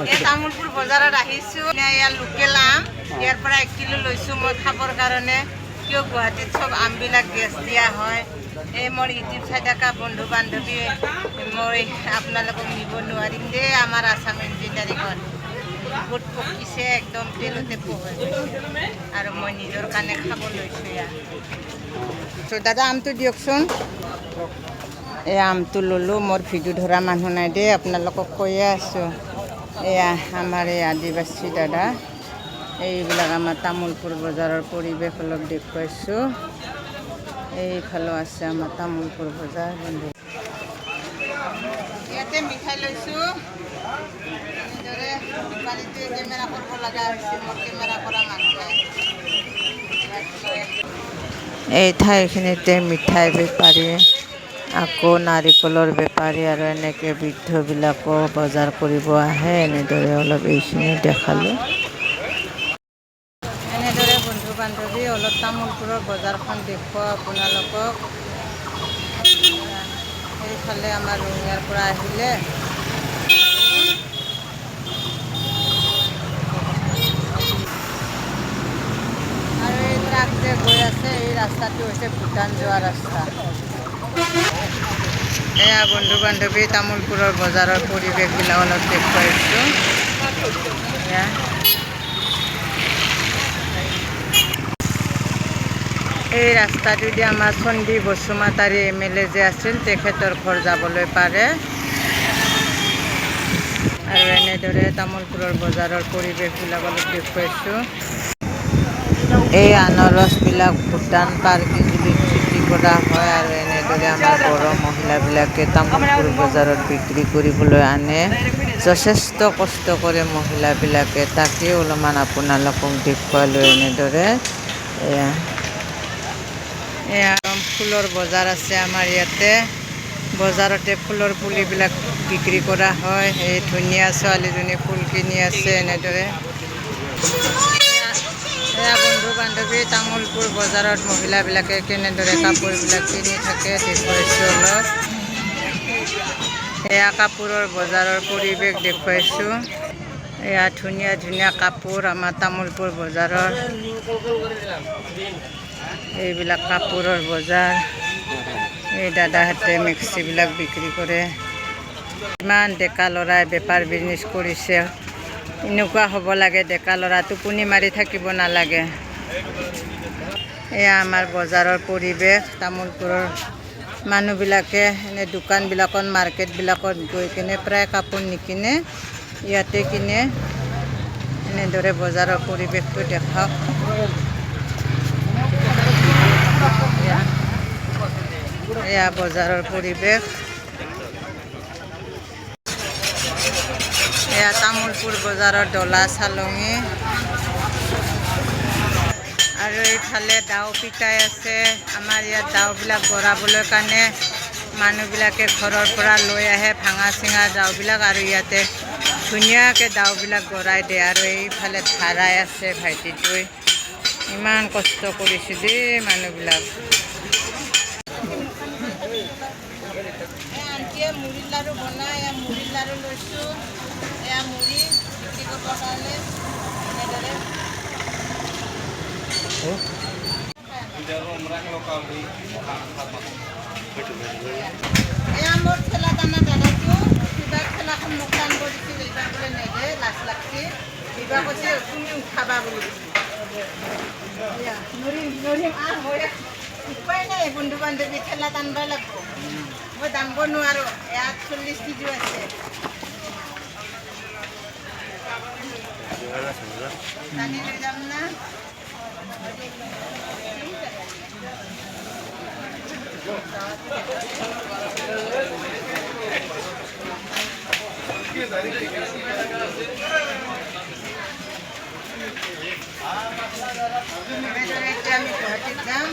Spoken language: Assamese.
তামোলপুৰ বজাৰত আহিছোঁ। ইয়াৰ লোকেল আম, ইয়াৰ পৰা 1 কিলো লৈছোঁ মই খাবৰ কাৰণে। কিয় গুৱাহাটীত চব আমবিলাক গেছ দিয়া হয়। এই মোৰ ইউটিউব চাই থকা বন্ধু বান্ধৱী মই আপোনালোকক নিব নোৱাৰিম দেই। আমাৰ আছাম ইঞ্জিনিয়াৰিঙত বহুত পকিছে, একদম তেলতে পকাই আৰু মই নিজৰ কাৰণে খাব লৈছোঁ ইয়াত। দাদা আমটো দিয়কচোন। এই আমটো ল'লোঁ, মোৰ ভিডিঅ' ধৰা মানুহ নাই দেই, আপোনালোকক কৈয়ে আছোঁ। এয়া আমাৰ এই আদিবাসী দাদা। এইবিলাক আমাৰ তামোলপুৰ বজাৰৰ পৰিৱেশ অলপ দেখুৱাইছোঁ। এইফালেও আছে আমাৰ তামোলপুৰ বজাৰ। ইয়াতে মিঠাই লৈছোঁ। এনেদৰে দোকানীটোৱে কেমেৰা কৰিব লগা হৈছে, মোৰ কেমেৰা কৰা মানুহ নাই। এই ঠাইখিনিতে মিঠাই বেপাৰী, আকৌ নাৰিকলৰ বেপাৰী আৰু এনেকৈ বৃদ্ধবিলাকো বজাৰ কৰিব আহে। এনেদৰে অলপ এইখিনি দেখালোঁ। এনেদৰে বন্ধু বান্ধৱী অলপ তামোলপুৰৰ বজাৰখন দেখুৱাওঁ আপোনালোকক। সেইফালে আমাৰ ৰঙিয়াৰ পৰা আহিলে আৰু এই ট্ৰাক যে গৈ আছে, এই ৰাস্তাটো হৈছে ভূটান যোৱা ৰাস্তা। এয়া বন্ধু বান্ধৱী তামোলপুৰৰ বজাৰৰ পৰিৱেশবিলাক অলপ দেখুৱাইছোঁ। এই ৰাস্তাটোদি আমাৰ চণ্ডী বসুমতাৰী MLA যে আছিল, তেখেতৰ ঘৰ যাবলৈ পাৰে। আৰু এনেদৰে তামোলপুৰৰ বজাৰৰ পৰিৱেশবিলাক অলপ দেখুৱাইছোঁ। এই আনাৰসবিলাক ভূটান পাৰ্কিংত বিক্ৰী কৰা হয় আৰু এনেদৰে আমাৰ বড়ো মহিলাবিলাকে তামোলপুৰ বজাৰত বিক্ৰী কৰিবলৈ আনে। যথেষ্ট কষ্ট কৰে মহিলাবিলাকে, তাকেই অলপমান আপোনালোকক দেখুৱালোঁ। এনেদৰে এয়া ফুলৰ বজাৰ আছে আমাৰ ইয়াতে। বজাৰতে ফুলৰ পুলিবিলাক বিক্ৰী কৰা হয়। এই ধুনীয়া ছোৱালীজনী ফুল কিনি আছে। এনেদৰে এয়া বন্ধু বান্ধৱী তামোলপুৰ বজাৰত মহিলাবিলাকে কেনেদৰে কাপোৰবিলাক কিনি থাকে দেখুৱাইছোঁ অলপ। এয়া কাপোৰৰ বজাৰৰ পৰিৱেশ দেখুৱাইছোঁ। এয়া ধুনীয়া ধুনীয়া কাপোৰ আমাৰ তামোলপুৰ বজাৰৰ। এইবিলাক কাপোৰৰ বজাৰ। এই দাদাহঁতে মেক্সিবিলাক বিক্ৰী কৰে। ইমান ডেকা ল'ৰাই বেপাৰ বিজনেছ কৰিছে। এনেকুৱা হ'ব লাগে ডেকা ল'ৰা, টোপনি মাৰি থাকিব নালাগে। এয়া আমাৰ বজাৰৰ পৰিৱেশ। তামোলপুৰৰ মানুহবিলাকে এনে দোকানবিলাকত, মাৰ্কেটবিলাকত গৈ কিনে প্ৰায় কাপোৰ নিকিনে, ইয়াতে কিনে। এনেদৰে বজাৰৰ পৰিৱেশটো দেখাওক। এয়া বজাৰৰ পৰিৱেশ। এয়া তামোলপুৰ বজাৰৰ ডলা চালঙি। আৰু এইফালে দাও পিকাই আছে। আমাৰ ইয়াত দাওবিলাক গৰাবলৈ কাৰণে মানুহবিলাকে ঘৰৰ পৰা লৈ আহে ভাঙা চিঙা দাওবিলাক, আৰু ইয়াতে ধুনীয়াকৈ দাওবিলাক গৰাই দিয়ে। আৰু এইফালে ধাৰাই আছে ভাইটিটোৱে। ইমান কষ্ট কৰিছে দেই মানুহবিলাক। আন্টিয়ে মুড়িৰ লাৰু বনাই, এয়া মুড়িৰ লাৰু লৈছোঁ। এয়া মুড়ি বিক্ৰী কৰিবৰ কাৰণে। এনেদৰে এয়া মোৰ ঠেলা টানা দাদাটো। কিবা ঠেলাখন মোক টানিব দিছিল, এইবাৰ বোলে নেদে, লাজ লাগছি। এইবাৰ কৈছে তুমি উঠাবা বুলি কৈছে। নৰিম উপায় নাই বন্ধু বান্ধৱী, ঠেলা টানিবই লাগিব। মই দাঙিব নোৱাৰোঁ। ইয়াত 40 কেজি আছে। টানি লৈ যাম না। এতিয়া আমি গুৱাহাটীত যাম।